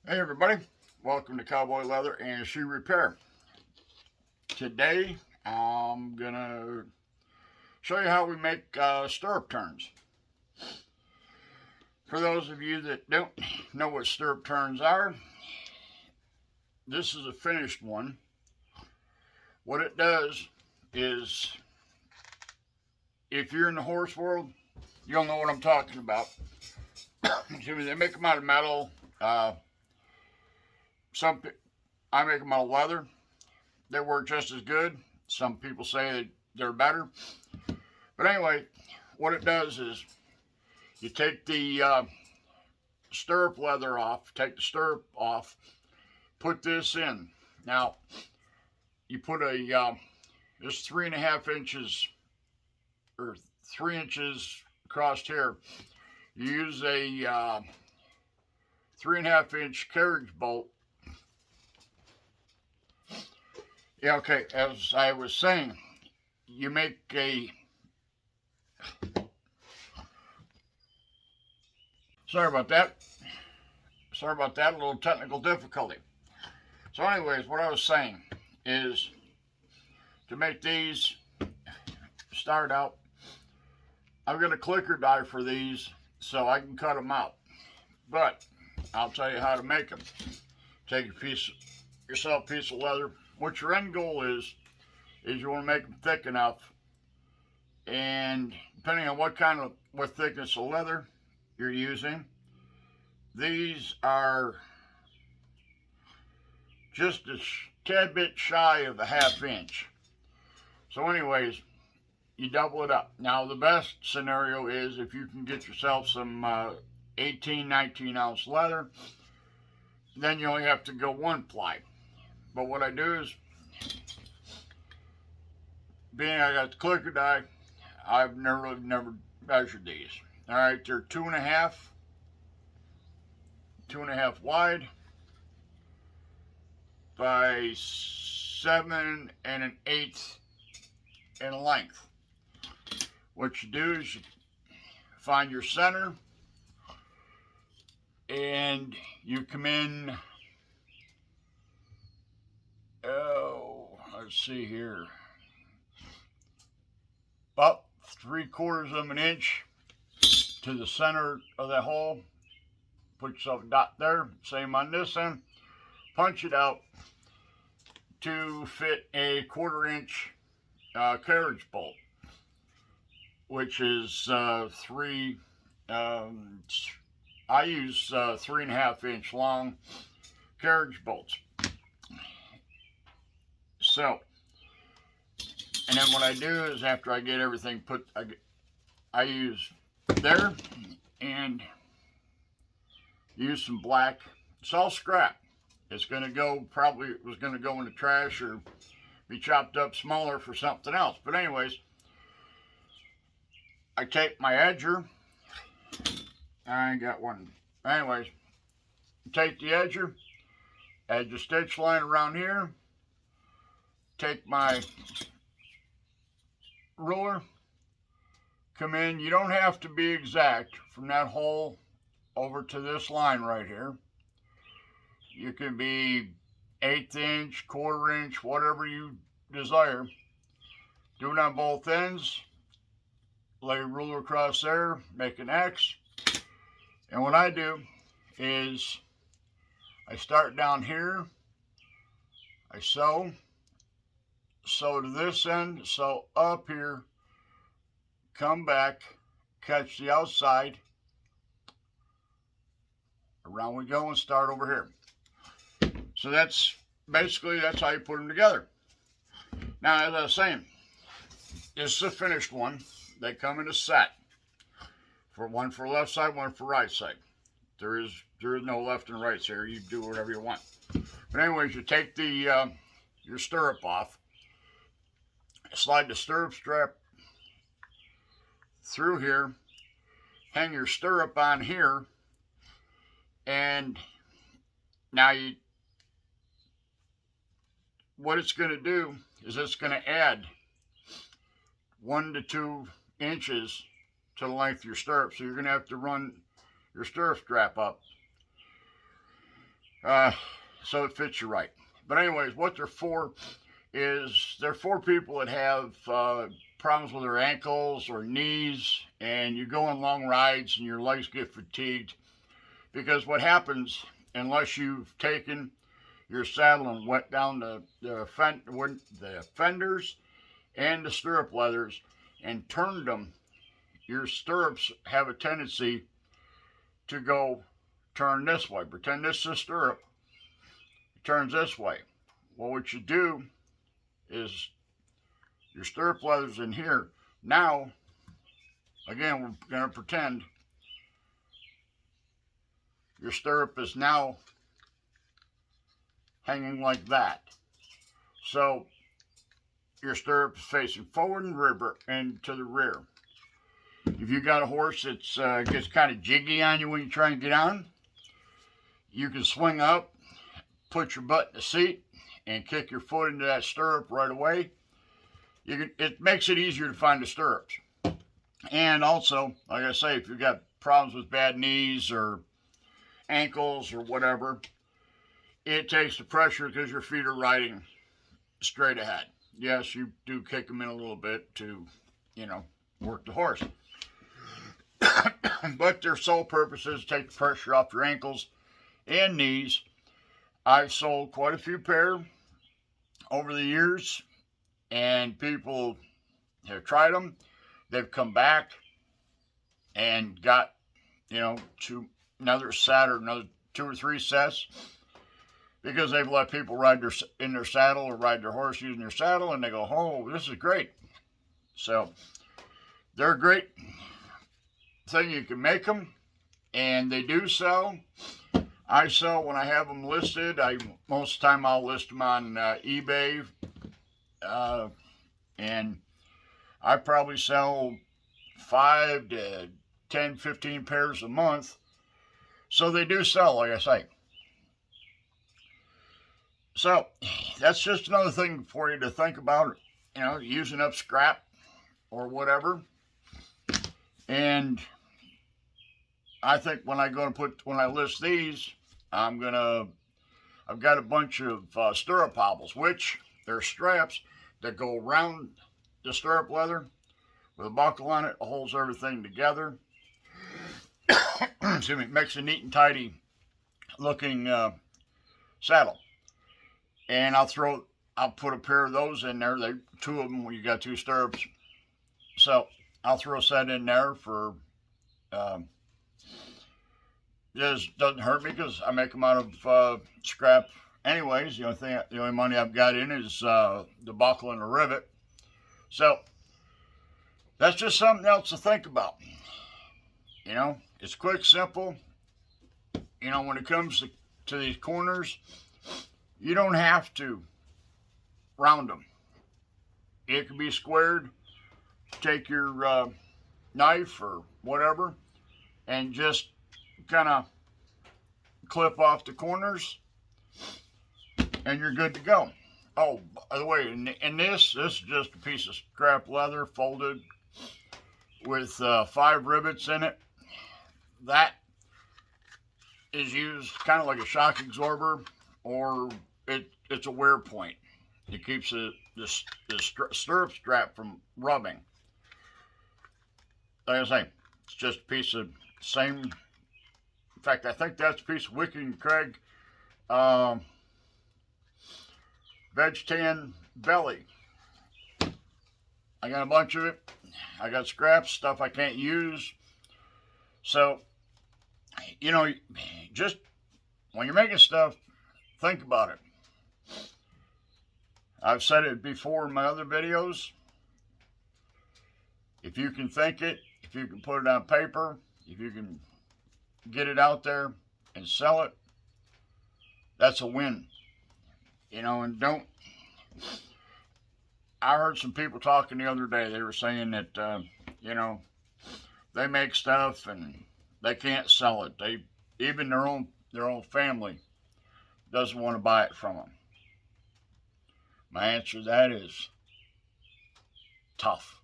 Hey everybody, welcome to Cowboy Leather and Shoe Repair. Today I'm gonna show you how we make stirrup turns. For those of you that don't know what stirrup turns are, this is a finished one. What it does is, if you're in the horse world, you'll know what I'm talking about. They make them out of metal. I make them out of leather. They work just as good. Some people say they're better. But anyway, what it does is you take the stirrup leather off, take the stirrup off, put this in. Now, you put just 3.5 inches or 3 inches across here. You use a 3.5 inch carriage bolt. Yeah, okay, as I was saying, you make a... Sorry about that, a little technical difficulty. So anyways, what I was saying is, to make these start out, I've got a clicker die for these so I can cut them out. But I'll tell you how to make them. Take yourself a piece of leather. What your end goal is you want to make them thick enough, and depending on what thickness of leather you're using, these are just a tad bit shy of a 1/2 inch. So anyways, you double it up. Now the best scenario is if you can get yourself some 18, 19 ounce leather, then you only have to go 1 ply. But what I do is, being I got the clicker die, I've never measured these. All right, they're 2.5 wide by 7 1/8 in length. What you do is you find your center and you come in, let's see here, about 3/4 of an inch to the center of that hole. Put yourself a dot there. Same on this end. Punch it out to fit a 1/4 inch carriage bolt, which is three. I use 3.5 inch long carriage bolts. So, and then what I do is, after I get everything put, I use there and use some black. It's all scrap. It's going to go, probably it was going to go in the trash or be chopped up smaller for something else. But anyways, I take my edger. I ain't got one. Anyways, take the edger, add your stitch line around here, take my ruler, come in. You don't have to be exact from that hole over to this line right here. You can be 1/8 inch, 1/4 inch, whatever you desire. Do it on both ends. Lay your ruler across there, make an X. And what I do is I start down here, I sew to this end, sew up here, come back, catch the outside, around we go and start over here. So that's basically, that's how you put them together. Now, as I was saying, this is a finished one. They come in a set. For one for left side, one for right side. There is no left and rights here. You do whatever you want. But anyways, you take the your stirrup off, slide the stirrup strap through here, hang your stirrup on here, and now what it's going to do is it's going to add 1 to 2 inches to the length of your stirrup. So you're going to have to run your stirrup strap up. uh, so it fits you right. But anyways, what they're for is they're for people that have problems with their ankles or knees, and you go on long rides and your legs get fatigued. Because what happens, unless you've taken your saddle and went down the fenders and the stirrup leathers and turned them, your stirrups have a tendency to go turn this way. Pretend this is a stirrup. It turns this way. Well, what you do is your stirrup leather's in here. Now, again, we're going to pretend your stirrup is now hanging like that. So your stirrup is facing forward and rear and to the rear. If you got a horse that gets kind of jiggy on you when you try and get on, you can swing up, put your butt in the seat, and kick your foot into that stirrup right away. It makes it easier to find the stirrups. And also, like I say, if you've got problems with bad knees or ankles or whatever, it takes the pressure because your feet are riding straight ahead. Yes, you do kick them in a little bit to, work the horse. But their sole purpose is to take the pressure off your ankles and knees. I've sold quite a few pair over the years, and people have tried them. They've come back and got, to another set or another 2 or 3 sets because they've let people ride in their saddle or ride their horse using their saddle, and they go, oh, this is great. So they're a great thing. You can make them, and they do sell. I sell when I have them listed. Most of the time I'll list them on eBay, and I probably sell 5 to 10, 15 pairs a month. So they do sell, like I say. So that's just another thing for you to think about, using up scrap or whatever. And I think when I list these, I've got a bunch of stirrup hobbles, which they're straps that go around the stirrup leather with a buckle on it. It holds everything together. Excuse me, makes a neat and tidy looking saddle. And I'll put a pair of those in there. 2 of them when you got 2 stirrups. So I'll throw a set in there for, just doesn't hurt me because I make them out of scrap anyways. The only money I've got in is the buckle and the rivet. So that's just something else to think about. It's quick, simple. When it comes to these corners, you don't have to round them. It can be squared. Take your knife or whatever and just kind of clip off the corners, and you're good to go. Oh, by the way, and this is just a piece of scrap leather folded with 5 rivets in it. That is used kind of like a shock absorber, or it's a wear point. It keeps the stirrup strap from rubbing. Like I say, it's just a piece of same. In fact, I think that's a piece of Wicked and Craig veg tan belly. I got a bunch of it. I got scraps, stuff I can't use. So, just when you're making stuff, think about it. I've said it before in my other videos. If you can think it, if you can put it on paper, if you can get it out there and sell it, that's a win. And don't. I heard some people talking the other day. They were saying that, they make stuff and they can't sell it. Even their own family doesn't want to buy it from them. My answer to that is tough.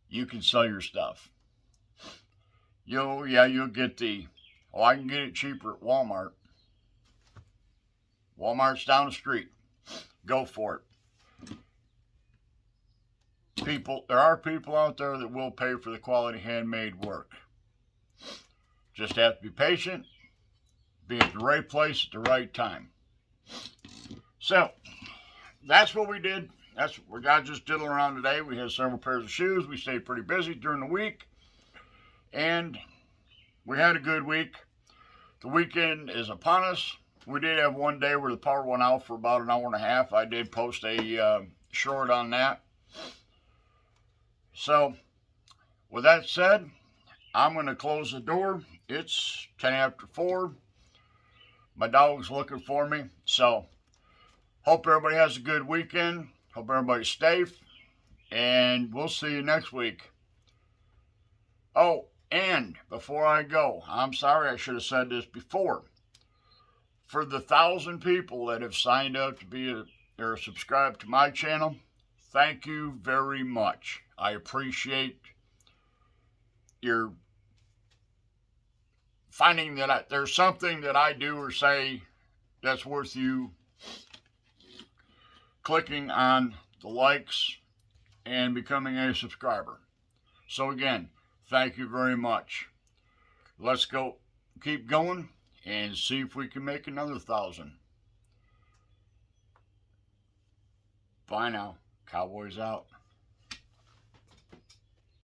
You can sell your stuff. You'll get the Oh, I can get it cheaper at Walmart. Walmart's down the street. Go for it. There are people out there that will pay for the quality handmade work. Just have to be patient, be at the right place at the right time. So, that's what we did. We got just diddling around today. We had several pairs of shoes. We stayed pretty busy during the week. And we had a good week. The weekend is upon us. We did have one day where the power went out for about an hour and a half. I did post a short on that. So, with that said, I'm going to close the door. It's 10 after 4. My dog's looking for me. So, hope everybody has a good weekend. Hope everybody's safe. And we'll see you next week. Oh, and before I go, I'm sorry I should have said this before. For the 1,000 people that have signed up to be or subscribed to my channel, thank you very much. I appreciate your finding that there's something that I do or say that's worth you clicking on the likes and becoming a subscriber. So again, thank you very much. Let's go, keep going, and see if we can make another 1,000. Bye now. Cowboys out.